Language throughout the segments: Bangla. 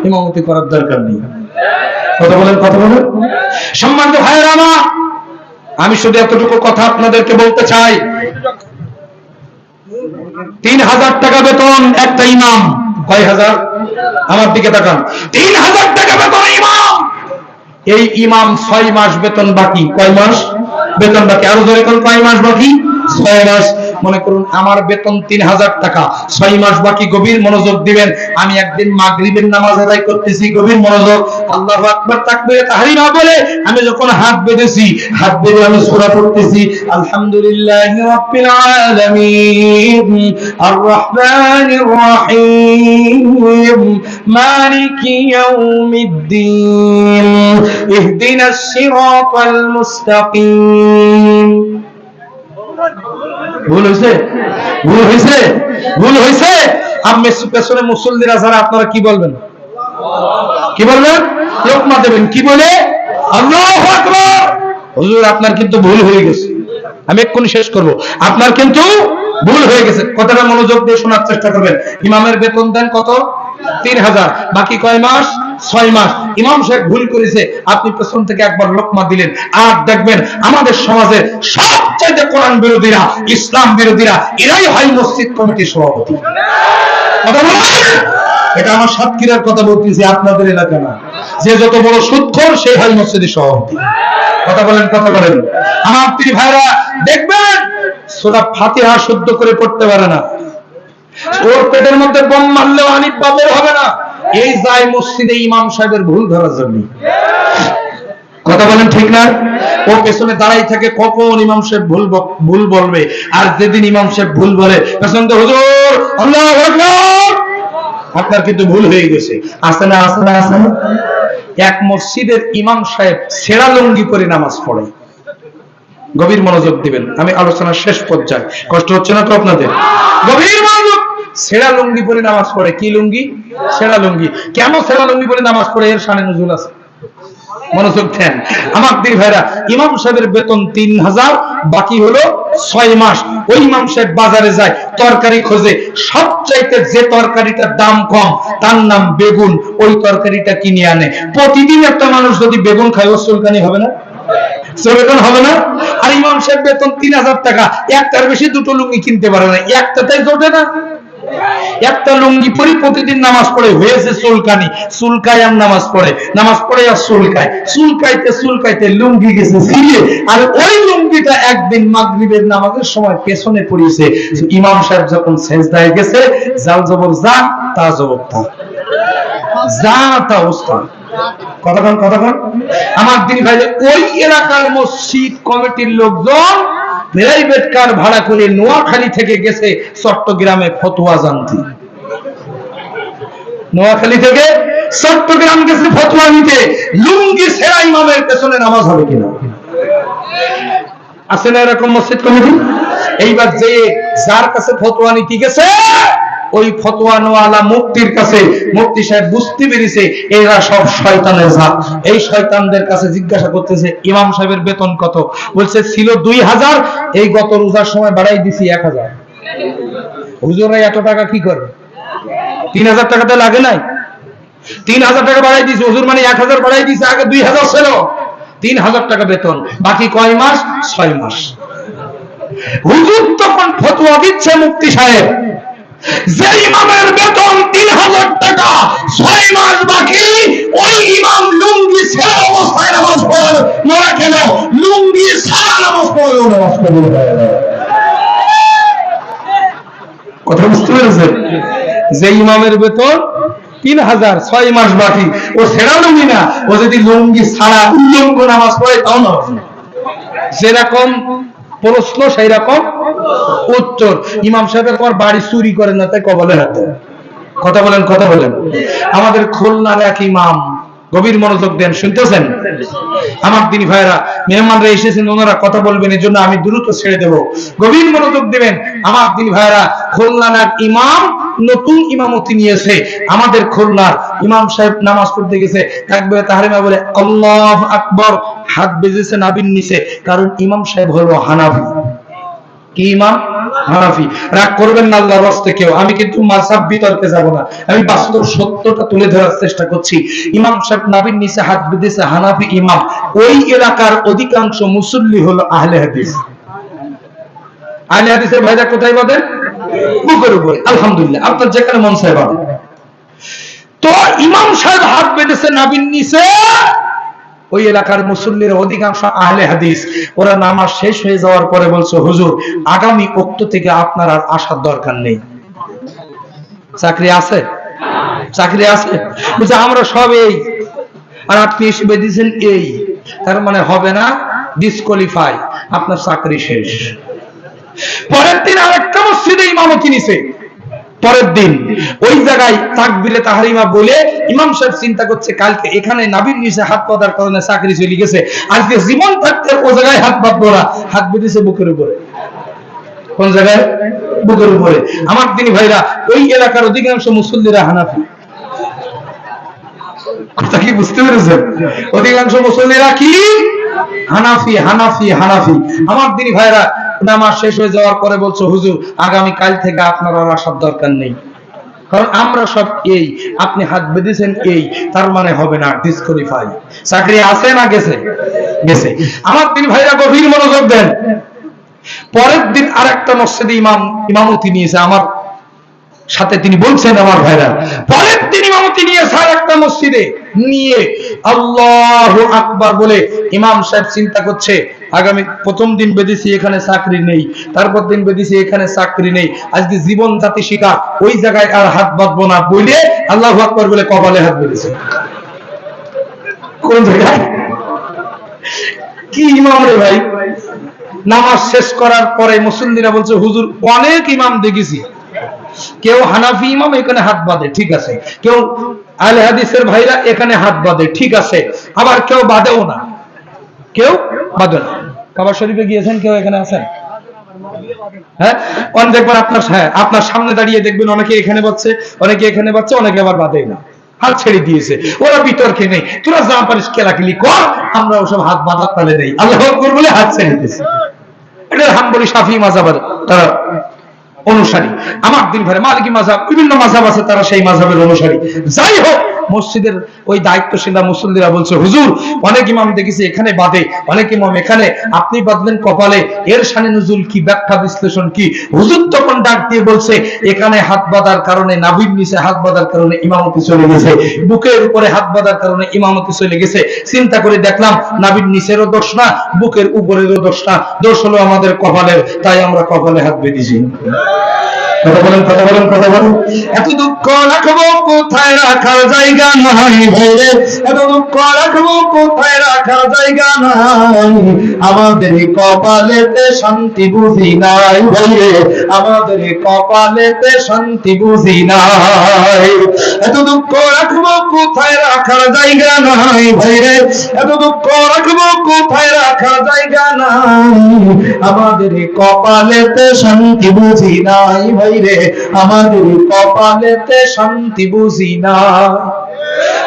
ইমামতি করার দরকার নেই। কথা বলেন, কথা বলেন। সম্মানিত ভাইয়েরা আমার, আমি শুধু এতটুকু কথা আপনাদেরকে বলতে চাই, 3000 টাকা বেতন একটা ইমাম। কয় হাজার? আমার দিকে তাকান। 3000 টাকা বেতন ইমাম। এই ইমাম 6 মাস বেতন বাকি। কয় মাস বেতন বাকি? আরো ধরে কোন কয় মাস বাকি? 6 মাস। মনে করুন আমার বেতন 3000 টাকা, 6 মাস বাকি। গভীর মনোযোগ দিবেন। আমি একদিন মাগরিবের নামাজ আদায় করতেছি, গভীর মনোযোগ, আল্লাহু আকবার তাকবীরে তাহরিমা বলে আমি যখন হাত বেঁধেছি, হাত বেঁধে আমি সূরা পড়তেছি, আলহামদুলিল্লাহি রাব্বিল আলামিন আর রহমানির রহিম মালিকি ইয়াউমিদ্দিন ইহদিনাস সিরাতাল মুস্তাকিম। ভুল হয়েছে? ভুল হয়েছে? ভুল হয়েছে? আমি পেছনে মুসল্লিরা যারা, আপনারা কি বলবেন? কি বলবেন? লোকমা দেবেন। কি বলে? আল্লাহু আকবার। হুজুর আপনার কিন্তু ভুল হয়ে গেছে। আমি এক্ষুনি শেষ করব। আপনার কিন্তু ভুল হয়ে গেছে। কথাটা মনোযোগ দিয়ে শোনার চেষ্টা করবেন। ইমামের বেতন দেন কত? 3000। বাকি কয় মাস? 6 মাস। ইমাম সাহেব ভুল করেছে, আপনি পেছন থেকে একবার লোকমা দিলেন। আর দেখবেন আমাদের সমাজের সবচেয়ে কোরআন বিরোধীরা, ইসলাম বিরোধীরা, এরাই হয় মসজিদ কমিটির সভাপতি। কথা বলেন। এটা আমার সাতক্ষীরার কথা বলতেছি, আপনাদের এলাকা না। যে যত বড় সুদখোর সেই হয় মসজিদের সভাপতি। কথা বলেন, কথা বলেন। আমার প্রিয় ভাইরা দেখবেন সূরা ফাতিহা শুদ্ধ করে পড়তে পারে না। ওর পেটের মধ্যে বোম মারলেও আনিফ বা বের হবে না। এই যায় মসজিদে ইমাম সাহেবের ভুল ধরার জন্য। কথা বলেন ঠিক না? ও পেছনে দাঁড়াই থাকে কখন ইমাম সাহেব ভুল বলবে। আর যেদিন ইমাম সাহেব ভুল বলে পেছন থেকে হুজুর আল্লাহু আকবার। আপনার কিন্তু ভুল হয়ে গেছে। আছে না? আছে না? আছে না? এক মসজিদের ইমাম সাহেব ছেঁড়া লুঙ্গি পরে নামাজ পড়ে। গভীর মনোযোগ দিবেন, আমি আলোচনার শেষ পর্যায়ে। কষ্ট হচ্ছে না তো আপনাদের? গভীর মনোযোগ। ছেঁড়া লুঙ্গি পরে নামাজ পড়ে। কি লুঙ্গি? ছেঁড়া লুঙ্গি। কেন ছেঁড়া লুঙ্গি পরে নামাজ পড়ে? এর শানে নজুল আছে। মনোযোগ দেন আমার দিদি ভাইরা। ইমাম সাহেবের বেতন 3000, বাকি হলো 6 মাস। ওই ইমাম সাহেব বাজারে যায়, তরকারি খোঁজে। সবচাইতে যে তরকারিটার দাম কম তার নাম বেগুন, ওই তরকারিটা কিনে আনে। প্রতিদিন একটা মানুষ যদি বেগুন খায়, ও চুলকানি হবে না? বেতন হবে না? আর ইমাম সাহেব বেতন 3000 টাকা, একটার বেশি দুটো লুঙ্গি কিনতে পারে না। একটাতেই জোটে না। একটা লুঙ্গি পরে প্রতিদিন নামাজ পড়ে, হয়েছে চুলকানি। চুলকায় আর নামাজ পড়ে, নামাজ পড়ে আর চুলকায়। চুলকাইতে চুলকাইতে লুঙ্গি গেছে ছিঁড়ে। আর ওই লুঙ্গিটা একদিন মাগরিবের নামাজের সময় পেছনে পড়েছে। ইমাম সাহেব যখন সেজদায় গেছে, জাল জবর যা, তা জবর তা, যা তা অবস্থা। কতক্ষণ কতক্ষণ আমার দিন ভাই, ওই এলাকার মসজিদ কমিটির লোকজন প্রাইভেট কার ভাড়া করে নোয়াখালী থেকে গেছে চট্টগ্রামে ফতোয়া জানতে। নোয়াখালী থেকে চট্টগ্রাম গেছে ফতোয়া নিতে। লুঙ্গি ছেঁড়া ইমামের পেছনে নামাজ হবে কিনা? আছে না এরকম মসজিদ কমিটি? এইবার যে যার কাছে ফতোয়া নিতে গেছে, ওই ফতোয়া নেওয়ালা মুফতির কাছে, মুফতি সাহেব বুঝতে পেরেছে এরা সব শয়তানের জাত। এই শয়তানদের কাছে জিজ্ঞাসা করতেছে ইমাম সাহেবের বেতন কত? বলছে ছিল 2000, এই গত রোজার সময় বাড়াই দিছি 1000। হুজুররা এত টাকা কি করে? 3000 টাকাতে লাগে নাই? 3000 টাকা বাড়াই দিছে হুজুর, মানে 1000 বাড়াই দিছে। আগে 2000 ছিল। 3000 টাকা বেতন, বাকি কয় মাস? 6 মাস। হুজুর তখন ফতোয়া দিচ্ছে মুফতি সাহেব, যে ইমামের বেতন 3000 টাকা, 6 মাস বাকি, ওই ইমাম লুঙ্গি ছেড়ে অবস্থায় নামাজ পড়ে মরা কেন? লুঙ্গি ছাড়া নামাজ পড়ে নামাজ পড়ে। কথা বুঝতে পেরেছেন? যে ইমামের বেতন 3000, 6 মাস বাকি, ও ছেড়া লুঙ্গি না, ও যদি লুঙ্গি ছাড়া উল্লঙ্গ নামাজ পড়ে তাও নামাজ না। যেরকম প্রশ্ন সেই রকম উত্তর। ইমাম সাহেবের পর বাড়ি চুরি করে না, তাই কবলে হাতে। কথা বলেন, কথা বলেন। আমাদের খুলনার এক ইমাম, গভীর মনোযোগ দেন, শুনতেছেন আমার দিনী ভাইরা? মেহমানরা এসেছেন, ওনারা কথা বলবেন, এই জন্য আমি দ্রুত ছেড়ে দেব। গভীর মনোযোগ দিবেন আমার দিনী ভাইরা। খুলনার এক ইমাম নতুন ইমামতি নিয়েছে। আমাদের খুলনার ইমাম সাহেব নামাজ পড়তে গেছে, তাকবীরে তাহরিমা বলে আল্লাহু আকবার, হাত বেজেছে নাভির নিচে, কারণ ইমাম সাহেব হলো হানাফি। কি ইমাম? হানাফি। রাগ করবেন না আল্লাহর রাস্তে কেউ, আমি কিন্তু মাযহাব বিতর্কে যাব না, আমি বাস্তব সত্যটা তুলে ধরার চেষ্টা করছি। ইমাম সাহেব নবীর নিচে হাত বেঁধেছে, হানাফি ইমাম। ওই এলাকার অধিকাংশ মুসল্লি হলো আহলে হাদিস। আহলে হাদিসের ভাইরা কোথায় বাঁধেন? বুকের উপরে। আলহামদুলিল্লাহ, আপনার যেখানে মন চায় বাঁধেন। তো ইমাম সাহেব হাত বেঁধেছে নবীর নিচে, ওই এলাকার মুসল্লির অধিকাংশ আহলে হাদিস। ওরা নামাজ শেষ হয়ে যাওয়ার পরে বলছে, হুজুর আগামী ওয়াক্ত থেকে আপনার আর আসার দরকার নেই। চাকরি আছে? চাকরি আছে? বুঝে আমরা সব এই, আর আপনি এসে বেঁধেছেন এই, তার মানে হবে না, ডিসকোয়ালিফাই, আপনার চাকরি শেষ। পরের দিন আরেকটা মসজিদে ইমামতি নিছে। পরের দিন ওই জায়গায় তাকবীরে তাহরিমা বলে ইমাম সাহেব চিন্তা করছে, কালকে এখানে নবীর নিচে হাত বাঁধার কারণে চাকরি চলে গেছে, আজকে জীবন থাকতে ও জায়গায় হাত বাঁধবো না। হাত বেঁধেছে বুকের উপরে। কোন জায়গায়? বুকের উপরে। আমার দিনী ভাইরা, ওই এলাকার অধিকাংশ মুসল্লিরা হানাফি। কথা কি বুঝতে পেরেছেন? অধিকাংশ মুসল্লিরা কি? হানাফি, হানাফি, হানাফি। আমার দিনী ভাইরা, নামাজ শেষ হয়ে যাওয়ার পরে বলছো, হুজুর আগামী কাল থেকে আপনার আর আসার দরকার নেই, কারণ আমরা সব এই, আপনি হাত বেঁধেছেন এই, তার মানে হবে না, ডিসকোয়ালিফাই। চাকরি আছে না গেছে? গেছে। আমার দিনী ভাইরা গভীর মনোযোগ দেন। পরের দিন আরেকটা মসজিদে ইমামতি নিয়েছে, আমার সাথে তিনি বলছেন, আমার ভাইরা, পরের দিন ইমামতি নিয়েছে আরেকটা মসজিদে নিয়ে আল্লাহু আকবার বলে ইমাম সাহেব চিন্তা করছে, আগামী প্রথম দিন বেঁধেছি এখানে চাকরি নেই, তারপর দিন বেঁধেছি এখানে চাকরি নেই, আজকে জীবন জাতি শিকার, ওই জায়গায় আর হাত বাঁধবো না বলে আল্লাহু আকবার বলে কপালে হাত বেঁধেছে। কোন জায়গায়? কি ইমাম রে ভাই! নামাজ শেষ করার পরে মুসল্লিরা বলছে, হুজুর অনেক ইমাম দেখেছি, কেউ হানাফি ইমাম এখানে হাত বাঁধে, ঠিক আছে, কেউ আহলে হাদিসের ভাইরা এখানে হাত বাঁধে, ঠিক আছে, আবার কেউ বাঁধেও না, কেউ বাঁধে না। কাবা শরীফে গিয়েছেন? কেউ এখানে আছেন? হ্যাঁ, দেখবেন আপনার, হ্যাঁ, আপনার সামনে দাঁড়িয়ে দেখবেন অনেকে এখানে বাঁধছে, অনেকে এখানে বাঁধছে, অনেকে আবার বাঁধেই না, হাত ছেড়ে দিয়েছে। ওরা বিতর্কে নেই, তোরা যা পারিস কেলাকেলি কর, আমরা ওসব হাত বাঁধার তালে নেই, আল্লাহু আকবার বলে হাত ছেড়ে দিয়েছে। এটা হাম্বলি, শাফিঈ মাযহাবের তারা অনুসারী। আমার দিন ভরে মালিকি মাযহাব, বিভিন্ন মাযহাব আছে, তারা সেই মাযহাবের অনুসারী। যাই হোক, মসজিদের ওই দায়িত্বশীল মুসল্লিরা বলছে, হুজুর অনেক ইমাম দেখেছি এখানে বাঁধে, অনেক ইমাম এখানে, আপনি বাঁধলেন কপালে, এর শানে নুজুল কি, ব্যাখ্যা বিশ্লেষণ কি? হুজুর তখন ডাক দিয়ে বলছে, এখানে হাত বাঁধার কারণে, নাভির নিচে হাত বাঁধার কারণে ইমামতি চলে গেছে, বুকের উপরে হাত বাঁধার কারণে ইমামতি চলে গেছে। চিন্তা করে দেখলাম, নাভির নিচেরও দোষ না, বুকের উপরেরও দোষ না, দোষ হলো আমাদের কপালের, তাই আমরা কপালে হাত বেঁধেছি। কথা বলেন, কথা বলেন, কথা বলেন। এত দুঃখ রাখবো কোথায় রাখার জায়গা নাই ভাইরে, এত দুঃখ রাখবো কোথায় রাখার জায়গা নাই, আমাদের কপালেতে শান্তি বুঝি নাই ভাইরে, আমাদের কপালেতে শান্তি বুঝি নাই। এত দুঃখ রাখবো কোথায় রাখার জায়গা নাই ভাইরে, এত দুঃখ রাখবো কোথায় রাখার জায়গা নাই, আমাদের কপালেতে শান্তি বুঝি নাই ভাইরে, আমাদের কপালেতে শান্তি বুঝি না।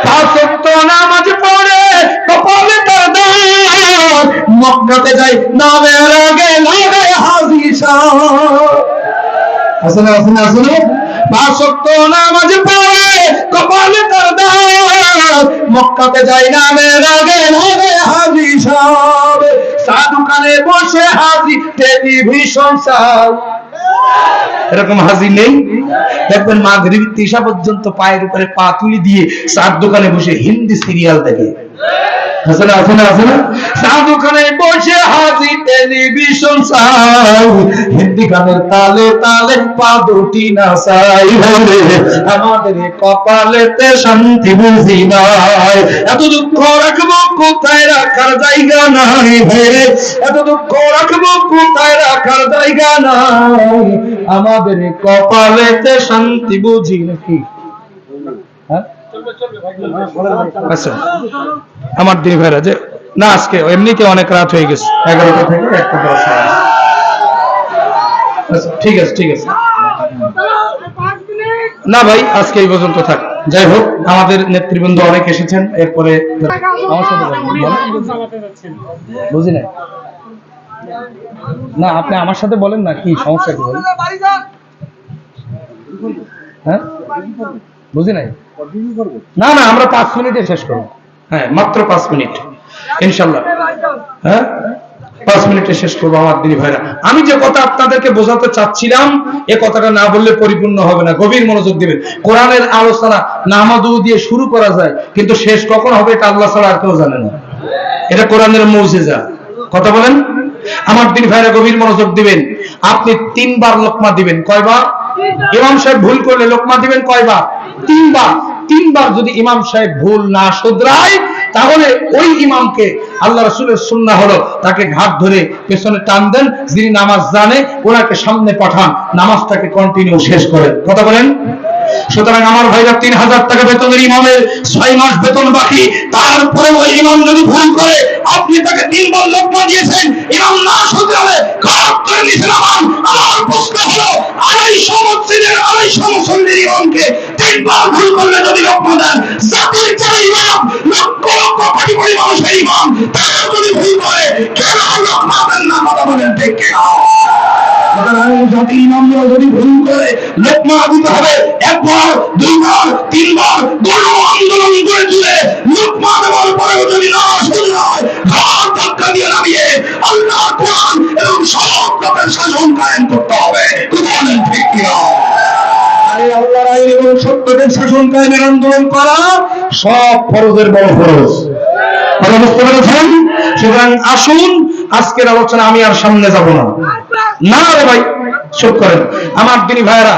পাঁচ ওয়াক্ত নামাজ পড়ে কপালে তার দাগ, মক্কাতে যাই নামের আগে লাগে হাজী শাহ। আসলে আসলে আসলে পাঁচ ওয়াক্ত নামাজ পড়ে কপালে তার দাগ, মক্কাতে যাই নামের আগে লাগে হাজী শাহ। চা দোকানে বসে হাজী টেলিভিশন চাই, এরকম হাজির নেই? দেখবেন মাগরিব তিশা পর্যন্ত পায়ের উপরে পা তুলে দিয়ে চার দোকানে বসে হিন্দি সিরিয়াল দেখে। আসলে আসলে আসলে চা দোকানে বসে হাজি টেলিভিশন চাই, হিন্দি গানের তালে তালে পা দুটি নাচাই, আমাদের কপালেতে শান্তি বুঝি নাই। এত দুঃখ রাখবো কোথায় রাখার জায়গা নাই ভাইরে, এত দুঃখ রাখবো কোথায় রাখার জায়গা নাই, আমাদের কপালেতে শান্তি বুঝি নাকি। আচ্ছা আমার দিন ভাইরা, যে না আজকে এমনিতে অনেক রাত হয়ে গেছে, 11টা থেকে 1টা 10। আচ্ছা ঠিক আছে, ঠিক আছে, না ভাই আজকে এই পর্যন্ত থাক। যাই হোক, আমাদের নেতৃবৃন্দ অনেক এসেছেন, এরপরে আমার সাথে বুঝি না না আপনি আমার সাথে বলেন না, কি সমস্যা কি বলেন? হ্যাঁ বুঝি নাই। না না আমরা 5 মিনিটে শেষ করব। হ্যাঁ মাত্র 5 মিনিট ইনশাআল্লাহ। হ্যাঁ 5 মিনিটে শেষ করবো আমার দিনী ভাইরা। আমি যে কথা আপনাদেরকে বোঝাতে চাচ্ছিলাম এ কথাটা না বললে পরিপূর্ণ হবে না। গভীর মনোযোগ দিবেন। কোরআনের আলোচনা নামাজু দিয়ে শুরু করা যায়, কিন্তু শেষ কখন হবে এটা আল্লাহ ছাড়া আর কেউ জানে না। এটা কোরআনের মুজিজা। কথা বলেন আমার দিনী ভাইরা, গভীর মনোযোগ দিবেন। আপনি 3 বার লোকমা দিবেন। কয়বার? ইমাম সাহেব ভুল করলে লোকমা দিবেন কয়বার? 3 বার। 3 বার যদি ইমাম সাহেব ভুল না শুধরায়, তাহলে ওই ইমামকে, আল্লাহ রাসূলের সুন্নাহ হলো তাকে ঘাট ধরে পেছনে টান দেন, যিনি নামাজ জানে ওনাকে সামনে পাঠান, নামাজটাকে কন্টিনিউ শেষ করেন। কথা বলেন। সুতরাং আমার ভাইরা 3000 টাকা বেতনের ইমামের 6 মাস বেতন বাকি, তারপরে ওই ইমাম যদি ভুল করে আপনি তাকে 3 বার লোকমা দিয়েছেন, ইমাম না শুধরালে ঘাট ধরে নিছেন। আমার প্রশ্ন হলো 250 মসজিদের 250 মুসল্লির ইমামকে 3 বার ভুল করলে যদি লোকমা দেন, জাতির যারা ইমাম, লক্ষ লক্ষ কোটি কোটি মানুষের ইমাম, তারা যদি ভুল করে কেন লোকমা দেন না? কথা বলেন ঠিক কিনা? যদি ভুল করে লোকমা দিতে হবে 1 বার 2 বার 3 বার গণ আন্দোলন করে তুলে লোকমা দেওয়ার পরেও যদি না শুরু হয়, ঘাট ধাক্কা দিয়ে নামিয়ে আল্লাহ কোরআন এবং সত্যের শাসন কায়েম করতে হবে। কথা বলেন ঠিক কিনা? আল্লাহর আইন এবং সত্যের শাসন কায়েমের আন্দোলন করা সব ফরজের বড় ফরজ। কথা বুঝতে পেরেছেন? সুতরাং আসুন, আজকের আলোচনা আমি আর সামনে যাব না। না রে ভাই চুপ করেন। আমার দিনী ভাইয়েরা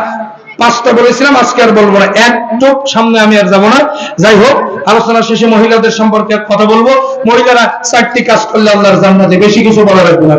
5টা বলেছিলাম, আজকে আর বলবো না। একটু সামনে আমি আর যাব না। যাই হোক, আলোচনা শেষে মহিলাদের সম্পর্কে কথা বলবো। মহিলারা 4টি কাজ করলে আল্লাহর জান্নাতে, বেশি কিছু বলা লাগবে না।